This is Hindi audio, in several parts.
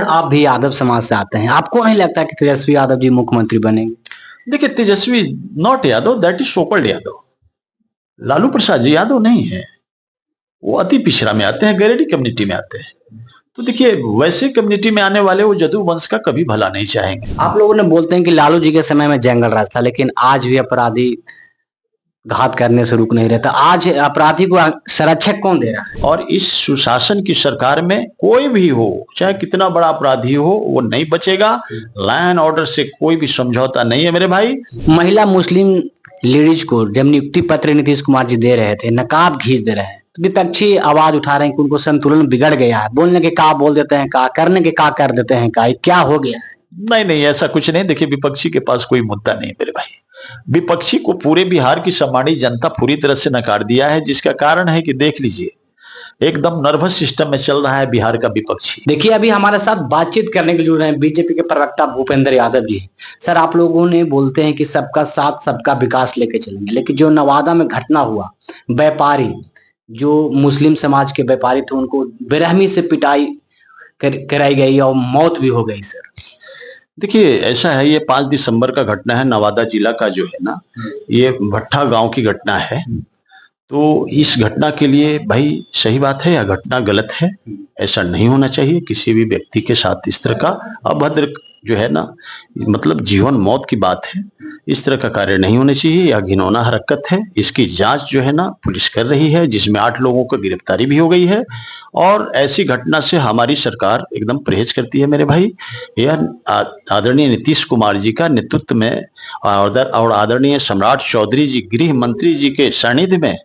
आप भी यादव समाज से आते हैं, आपको नहीं लगता कि तेजस्वी यादव जी मुख्यमंत्री बनेंगे? देखिए, Tejashwi not Yadav, that is so called Yadav. Lalu Prasad ji Yadav नहीं है, वो अति पिछड़ा में आते हैं, गरेडी कम्युनिटी में आते हैं। तो देखिए, वैसे कम्युनिटी में आने वाले वो जदू वंश का कभी भला नहीं चाहेंगे। आप लोगों ने बोलते हैं कि लालू जी के समय में जंगल राज था, लेकिन आज भी अपराधी घात करने से रुक नहीं रहता। आज अपराधी को संरक्षक कौन दे रहा है? और इस सुशासन की सरकार में कोई भी हो, चाहे कितना बड़ा अपराधी हो, वो नहीं बचेगा। लॉ एंड ऑर्डर से कोई भी समझौता नहीं है मेरे भाई। महिला मुस्लिम लेडीज को जब नियुक्ति पत्र नीतीश कुमार जी दे रहे थे, नकाब खींच दे रहे हैं, तो विपक्षी आवाज उठा रहे हैं कि उनको संतुलन बिगड़ गया है, बोलने के का बोल देते हैं का, करने के का कर देते हैं का, क्या हो गया? नहीं नहीं, ऐसा कुछ नहीं। देखिए, विपक्षी के पास कोई मुद्दा नहीं मेरे भाई। विपक्षी को पूरे बिहार की सम्मानित जनता पूरी तरह से नकार दिया है, जिसका कारण है कि देख लीजिए, एकदम नर्वस सिस्टम में चल रहा है बिहार का विपक्षी। देखिए, अभी हमारे साथ बातचीत करने के लिए जुड़ रहे हैं बीजेपी के प्रवक्ता भूपेंद्र यादव जी। सर, आप लोगों ने बोलते हैं कि सबका साथ सबका विकास लेके चलेंगे, लेकिन जो नवादा में घटना हुआ, व्यापारी जो मुस्लिम समाज के व्यापारी थे, उनको बेरहमी से पिटाई कराई गई और मौत भी हो गई। सर देखिए, ऐसा है, ये 5 दिसंबर का घटना है, नवादा जिला का जो है ना, ये भट्टा गांव की घटना है। तो इस घटना के लिए भाई सही बात है या घटना गलत है, ऐसा नहीं होना चाहिए। किसी भी व्यक्ति के साथ इस तरह का अभद्र जो है ना, मतलब जीवन मौत की बात है, इस तरह का कार्य नहीं होने चाहिए। यह घिनौना हरकत है। इसकी जांच जो है ना पुलिस कर रही है, जिसमें 8 लोगों को गिरफ्तारी भी हो गई है। और ऐसी घटना से हमारी सरकार एकदम परहेज करती है मेरे भाई। यह आदरणीय नीतीश कुमार जी का नेतृत्व में और आदरणीय सम्राट चौधरी जी गृह मंत्री जी के सानिध्य में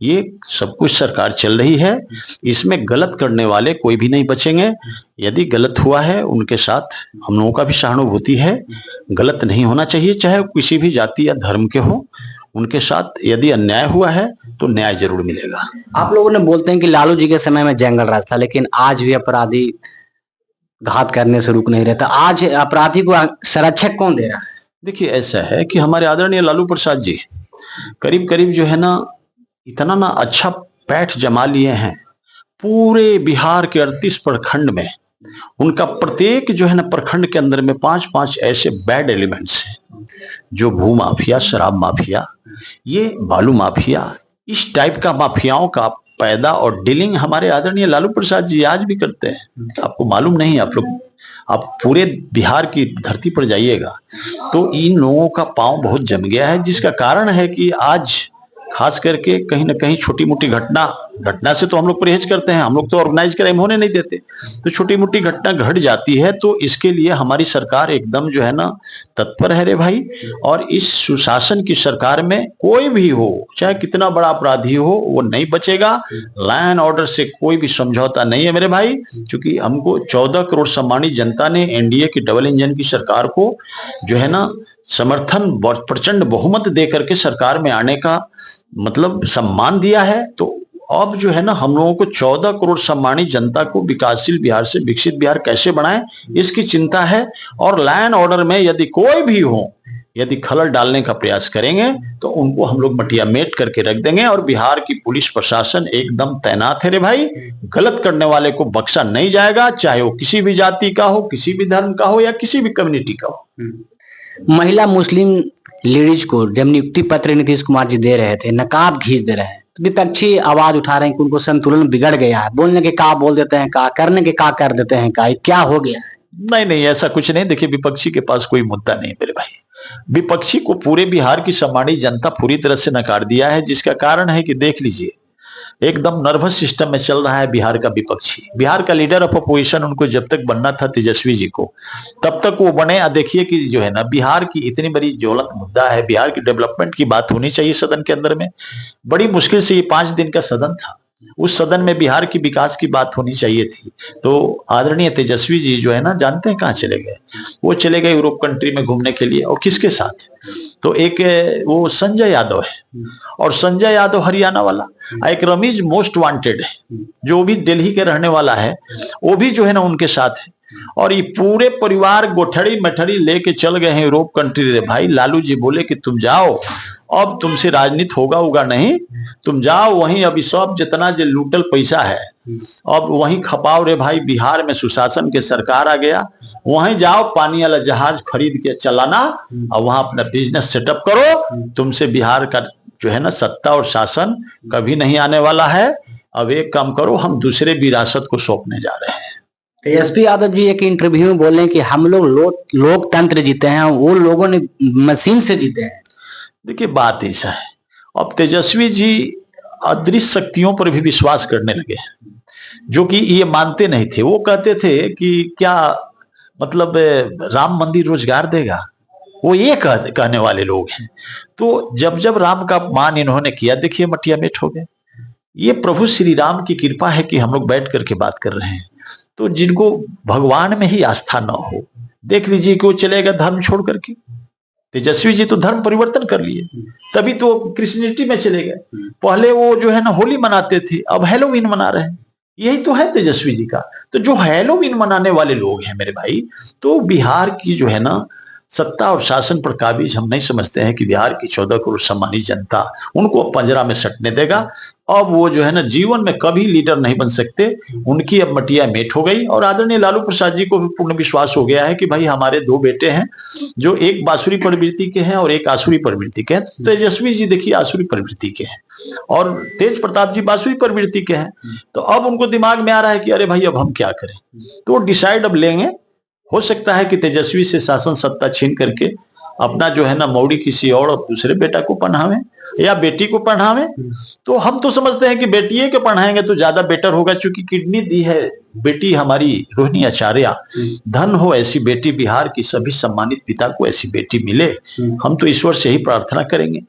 ये सब कुछ सरकार चल रही है। इसमें गलत करने वाले कोई भी नहीं बचेंगे। यदि गलत हुआ है, उनके साथ हम लोगों का भी सहानुभूति है। गलत नहीं होना चाहिए, चाहे किसी भी जाति या धर्म के हो। उनके साथ यदि अन्याय हुआ है तो न्याय जरूर मिलेगा। आप लोगों ने बोलते हैं कि लालू जी के समय में जंगल राज था, लेकिन आज भी अपराधी घात करने से रुक नहीं रहता। आज अपराधी को संरक्षक कौन दे रहा है? देखिए, ऐसा है कि हमारे आदरणीय लालू प्रसाद जी करीब करीब जो है ना, इतना ना अच्छा पैठ जमा लिए हैं पूरे बिहार के 38 प्रखंड में। उनका प्रत्येक जो है ना प्रखंड के अंदर में 5-5 ऐसे बैड एलिमेंट्स हैं, जो भू माफिया, शराब माफिया, ये बालू माफिया, इस टाइप का माफियाओं का पैदा और डीलिंग हमारे आदरणीय लालू प्रसाद जी आज भी करते हैं। आपको मालूम नहीं? आप पूरे बिहार की धरती पर जाइएगा तो इन लोगों का पांव बहुत जम गया है, जिसका कारण है कि आज खास करके कहीं ना कहीं छोटी मोटी घटना से तो हम लोग परहेज करते हैं। हम लोग तो ऑर्गेनाइज क्राइम होने नहीं देते। तो छोटी मोटी घटना घट जाती है तो इसके लिए हमारी सरकार एकदम जो है ना तत्पर है रे भाई। और इस सुशासन की सरकार में कोई भी हो, चाहे कितना बड़ा अपराधी हो, वो नहीं बचेगा। लॉ एंड ऑर्डर से कोई भी समझौता नहीं है मेरे भाई। क्योंकि हमको 14 करोड़ सम्मानित जनता ने एनडीए की डबल इंजन की सरकार को जो है ना समर्थन प्रचंड बहुमत दे करके सरकार में आने का मतलब सम्मान दिया है। तो अब जो है ना हम लोगों को 14 करोड़ सम्मानित जनता को विकासशील बिहार से विकसित बिहार कैसे बनाएं, इसकी चिंता है। और लॉ एंड ऑर्डर में यदि कोई भी हो, यदि खलल डालने का प्रयास करेंगे तो उनको हम लोग मटिया मेट करके रख देंगे। और बिहार की पुलिस प्रशासन एकदम तैनात है रे भाई। गलत करने वाले को बख्शा नहीं जाएगा, चाहे वो किसी भी जाति का हो, किसी भी धर्म का हो या किसी भी कम्युनिटी का हो। महिला मुस्लिम लेडीज को जब नियुक्ति पत्र नीतीश कुमार जी दे रहे थे, नकाब खींच दे रहे हैं, तो विपक्षी आवाज उठा रहे हैं कि उनको संतुलन बिगड़ गया है, बोलने के का बोल देते हैं का, करने के का कर देते हैं का, क्या हो गया? नहीं नहीं, ऐसा कुछ नहीं। देखिए, विपक्षी के पास कोई मुद्दा नहीं मेरे भाई। विपक्षी को पूरे बिहार की सम्मानित जनता पूरी तरह से नकार दिया है, जिसका कारण है कि देख लीजिए, एकदम नर्वस सिस्टम में चल रहा है बिहार का विपक्षी। बिहार का लीडर ऑफ अपोजिशन उनको जब तक बनना था तेजस्वी जी को, तब तक वो बने। देखिए कि जो है ना बिहार की इतनी बड़ी ज्वलंत मुद्दा है, बिहार की डेवलपमेंट की बात होनी चाहिए सदन के अंदर में। बड़ी मुश्किल से ये 5 दिन का सदन था, उस सदन में बिहार की विकास की बात होनी चाहिए थी। तो आदरणीय तेजस्वी जी जो है ना, जानते हैं कहाँ चले गए? वो चले गए यूरोप कंट्री में घूमने के लिए। और किसके साथ? तो एक वो संजय यादव है, और संजय यादव हरियाणा वाला, एक रमीज मोस्ट वांटेड है जो भी दिल्ली के रहने वाला है, वो भी जो है ना उनके साथ है। और ये पूरे परिवार गोठड़ी मठड़ी लेके चल गए हैं यूरोप कंट्री रे भाई। लालू जी बोले कि तुम जाओ, अब तुमसे राजनीति होगा नहीं, तुम जाओ वहीं। अभी सब जितना जो लूटल पैसा है अब वहीं खपाओ रे भाई, बिहार में सुशासन के सरकार आ गया, वहीं जाओ पानी वाला जहाज खरीद के चलाना और वहां अपना बिजनेस सेटअप करो। तुमसे बिहार का जो है ना सत्ता और शासन कभी नहीं आने वाला है। अब एक काम करो, हम दूसरे विरासत को सौंपने जा रहे हैं। तेजस्वी यादव जी एक इंटरव्यू में बोले कि हम लोग लोकतंत्र जीते हैं, वो लोगों ने मशीन से जीते हैं। देखिए बात ऐसा है, अब तेजस्वी जी अदृश्य शक्तियों पर भी विश्वास करने लगे, जो कि ये मानते नहीं थे। वो कहते थे कि क्या मतलब राम मंदिर रोजगार देगा, वो ये कहने वाले लोग हैं। तो जब जब राम का अपमान इन्होंने किया, देखिए मटिया मेट हो गए। ये प्रभु श्री राम की कृपा है कि हम लोग बैठ करके बात कर रहे हैं। तो जिनको भगवान में ही आस्था न हो, देख लीजिए कि वो चलेगा धर्म छोड़ करके। तेजस्वी जी तो धर्म परिवर्तन कर लिए, तभी तो क्रिश्चियनिटी में चले गए। पहले वो जो है ना होली मनाते थे, अब हैलोवीन मना रहे हैं। यही तो है तेजस्वी जी का। तो जो हैलोवीन मनाने वाले लोग हैं मेरे भाई, तो बिहार की जो है ना सत्ता और शासन पर काबिज हम नहीं समझते हैं कि बिहार की 14 करोड़ सम्मानित जनता उनको पंजरा में सटने देगा। अब वो जो है ना जीवन में कभी लीडर नहीं बन सकते, उनकी अब मटिया मेट हो गई। और आदरणीय लालू प्रसाद जी को भी पूर्ण विश्वास हो गया है कि भाई हमारे दो बेटे हैं, जो एक बांसुरी प्रवृत्ति के हैं और एक आसुरी प्रवृत्ति के हैं। तेजस्वी जी देखिए आसुरी प्रवृत्ति के हैं और तेज प्रताप जी बांसुरी प्रवृत्ति के हैं। तो अब उनको दिमाग में आ रहा है कि अरे भाई अब हम क्या करें, तो डिसाइड अब लेंगे। हो सकता है कि तेजस्वी से शासन सत्ता छीन करके अपना जो है ना मौड़ी किसी और दूसरे बेटा को पढ़ावें या बेटी को पढ़ावें। तो हम तो समझते हैं कि बेटिए के पढ़ाएंगे तो ज्यादा बेटर होगा, क्योंकि किडनी दी है बेटी हमारी रोहिणी आचार्य। धन हो ऐसी बेटी, बिहार की सभी सम्मानित पिता को ऐसी बेटी मिले। हम तो ईश्वर से ही प्रार्थना करेंगे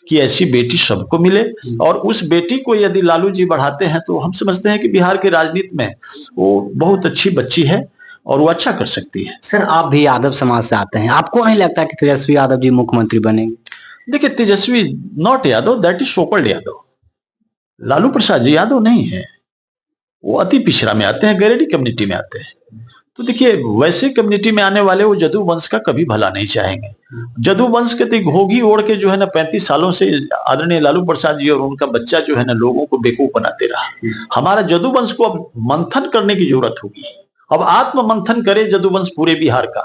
कि ऐसी बेटी सबको मिले। और उस बेटी को यदि लालू जी बढ़ाते हैं तो हम समझते हैं कि बिहार के राजनीति में वो बहुत अच्छी बच्ची है और वो अच्छा कर सकती है। सर आप भी यादव समाज से आते हैं, आपको नहीं लगता कि तेजस्वी यादव जी मुख्यमंत्री बनेंगे? देखिए Tejashwi not Yadav, that is so called Yadav. Lalu Prasad ji Yadav नहीं है, वो अति पिछड़ा में आते हैं, गरेडी कम्युनिटी में आते हैं। तो देखिए वैसे कम्युनिटी में आने वाले वो जदू वंश का कभी भला नहीं चाहेंगे। जदू वंश के तो घोगी ओढ़ के जो है ना 35 सालों से आदरणीय लालू प्रसाद जी और उनका बच्चा जो है ना लोगों को बेवकूफ बनाते रहा। हमारा जदू वंश को अब मंथन करने की जरूरत होगी। अब आत्म मंथन करे जदुवंश पूरे बिहार का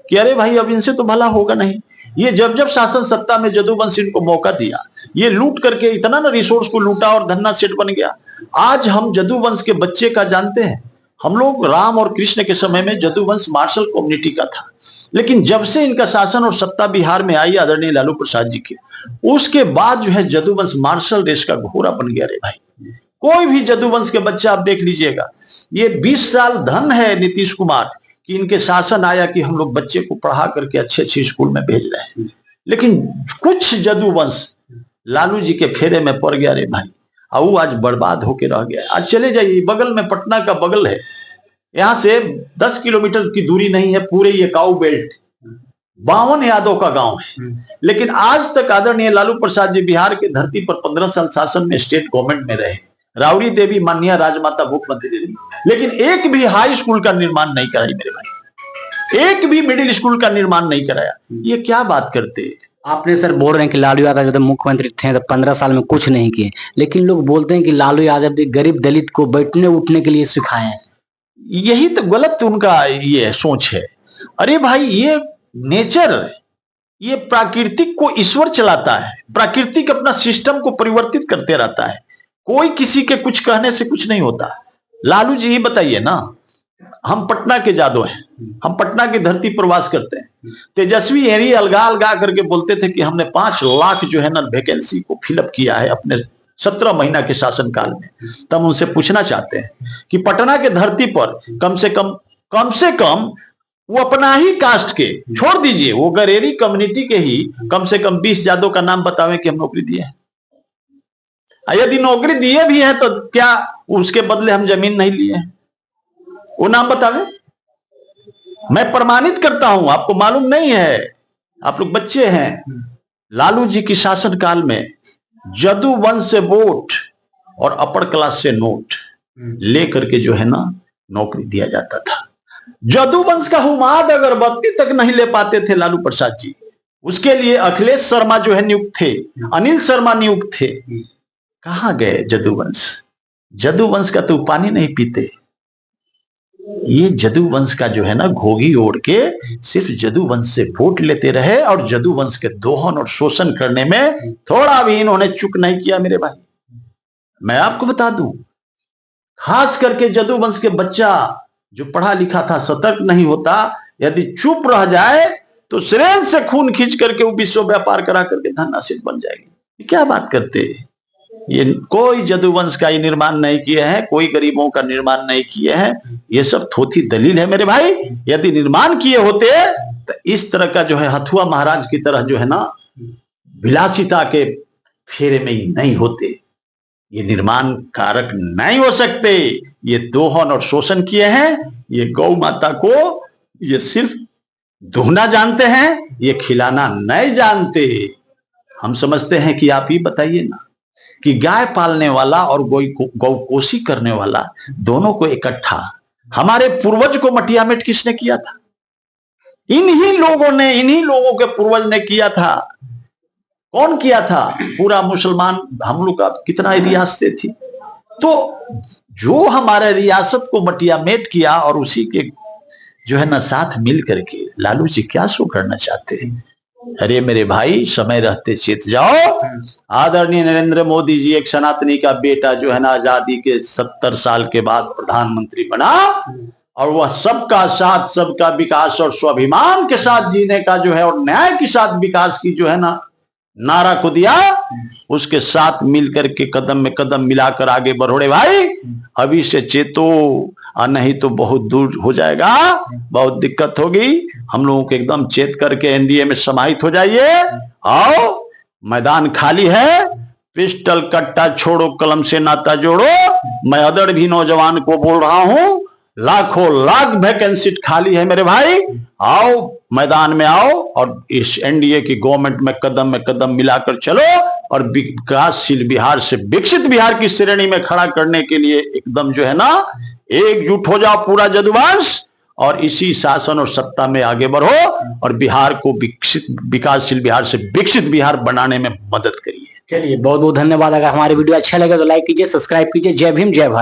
कि अरे भाई अब इनसे तो भला होगा नहीं। ये जब जब शासन सत्ता में जदुवंश इनको मौका दिया, ये लूट करके इतना ना रिसोर्स को लूटा और धन्ना सेठ बन गया। आज हम जदुवंश के बच्चे का जानते हैं, हम लोग राम और कृष्ण के समय में जदुवंश मार्शल कम्युनिटी का था, लेकिन जब से इनका शासन और सत्ता बिहार में आई आदरणीय लालू प्रसाद जी के, उसके बाद जो है जदुवंश मार्शल देश का घोड़ा बन गया। रे भाई कोई भी जदुवंश के बच्चा आप देख लीजिएगा, ये 20 साल धन है नीतीश कुमार कि इनके शासन आया कि हम लोग बच्चे को पढ़ा करके अच्छे अच्छे स्कूल में भेज रहे हैं। लेकिन कुछ जदुवंश लालू जी के फेरे में पड़ गया रे भाई, और वो आज बर्बाद होके रह गया। आज चले जाइए बगल में, पटना का बगल है, यहाँ से 10 किलोमीटर की दूरी नहीं है, पूरे ये काऊ बेल्ट 52 यादव का गांव है। लेकिन आज तक आदरणीय लालू प्रसाद जी बिहार की धरती पर 15 साल शासन में स्टेट गवर्नमेंट में रहे, राबड़ी देवी माननीय राजमाता मुख्यमंत्री देवी, लेकिन एक भी हाई स्कूल का निर्माण नहीं कराई मेरे भाई, एक भी मिडिल स्कूल का निर्माण नहीं कराया। ये क्या बात करते? आपने सर बोल रहे हैं कि लालू यादव जब मुख्यमंत्री थे तो 15 साल में कुछ नहीं किए, लेकिन लोग बोलते हैं कि लालू यादव जी गरीब दलित को बैठने उठने के लिए सिखाए हैं। यही तो गलत उनका ये सोच है। अरे भाई ये नेचर, ये प्राकृतिक को ईश्वर चलाता है, प्राकृतिक अपना सिस्टम को परिवर्तित करते रहता है, कोई किसी के कुछ कहने से कुछ नहीं होता। लालू जी बताइए ना, हम पटना के जादव हैं, हम पटना की धरती पर वास करते हैं। तेजस्वी यही अलगा अलगा करके बोलते थे कि हमने 5 लाख जो है ना वैकेंसी को फिलअप किया है अपने 17 महीना के शासनकाल में। तब उनसे पूछना चाहते हैं कि पटना के धरती पर कम से कम वो अपना ही कास्ट के, छोड़ दीजिए वो गरेरी कम्युनिटी के ही कम से कम 20 जादव का नाम बतावें कि हम नौकरी दिए हैं। यदि नौकरी दिए भी है तो क्या उसके बदले हम जमीन नहीं लिए हैं? वो नाम बतावे, मैं प्रमाणित करता हूं। आपको मालूम नहीं है, आप लोग बच्चे हैं। लालू जी की शासनकाल में जदू वंश से वोट और अपर क्लास से नोट लेकर के जो है ना नौकरी दिया जाता था। जदू वंश का हुमाद अगरबत्ती तक नहीं ले पाते थे लालू प्रसाद जी, उसके लिए अखिलेश शर्मा जो है नियुक्त थे, अनिल शर्मा नियुक्त थे। कहां गए जदुवंश? जदुवंश का तो पानी नहीं पीते। ये जदुवंश का जो है ना घोगी ओढ़ के सिर्फ जदुवंश से वोट लेते रहे और जदुवंश के दोहन और शोषण करने में थोड़ा भी इन्होंने चूक नहीं किया मेरे भाई। मैं आपको बता दूं, खास करके जदुवंश के बच्चा जो पढ़ा लिखा था, सतर्क नहीं होता, यदि चुप रह जाए तो सिरेंज से खून खींच करके वो विश्व व्यापार करा करके धनराशित बन जाएगी। क्या बात करते हैं? ये कोई जदुवंश का निर्माण नहीं किए हैं, कोई गरीबों का निर्माण नहीं किए हैं। ये सब थोथी दलील है मेरे भाई। यदि निर्माण किए होते तो इस तरह का जो है हथुआ महाराज की तरह जो है ना विलासिता के फेरे में ही नहीं होते। ये निर्माण कारक नहीं हो सकते। ये दोहन और शोषण किए हैं। ये गौ माता को ये सिर्फ दुहना जानते हैं, ये खिलाना नहीं जानते। हम समझते हैं कि आप ही बताइए ना कि गाय पालने वाला और गौकोशी करने वाला दोनों को इकट्ठा हमारे पूर्वज को मटियामेट किसने किया था? इन्हीं लोगों के पूर्वज ने किया था। कौन किया था? पूरा मुसलमान हम लोग का कितना रियासतें थी, तो जो हमारे रियासत को मटियामेट किया और उसी के जो है ना साथ मिल करके लालू जी क्या शो करना चाहते हैं? अरे मेरे भाई, समय रहते चेत जाओ। आदरणीय नरेंद्र मोदी जी एक सनातनी का बेटा जो है ना आजादी के 70 साल के बाद प्रधानमंत्री बना और वह सबका साथ, सबका विकास और स्वाभिमान के साथ जीने का जो है और न्याय के साथ विकास की जो है ना नारा को दिया। उसके साथ मिलकर के कदम में कदम मिलाकर आगे बढ़ोड़े भाई। अभी से चेतो, नहीं तो बहुत दूर हो जाएगा, बहुत दिक्कत होगी। हम लोगों को एकदम चेत करके एनडीए में समाहित हो जाइए। आओ, मैदान खाली है। पिस्टल कट्टा छोड़ो, कलम से नाता जोड़ो। मैं अदर भी नौजवान को बोल रहा हूं, लाखों लाख वैकेंसी खाली है मेरे भाई। आओ, मैदान में आओ और इस एनडीए की गवर्नमेंट में कदम मिलाकर चलो और विकासशील बिहार से विकसित बिहार की श्रेणी में खड़ा करने के लिए एकदम जो है ना एकजुट हो जाओ पूरा जदुवंश और इसी शासन और सत्ता में आगे बढ़ो और बिहार को विकासशील बिहार से विकसित बिहार बनाने में मदद करिए। चलिए, बहुत बहुत धन्यवाद। अगर हमारी वीडियो अच्छा लगे तो लाइक कीजिए, सब्सक्राइब कीजिए। जय भीम, जय भारत।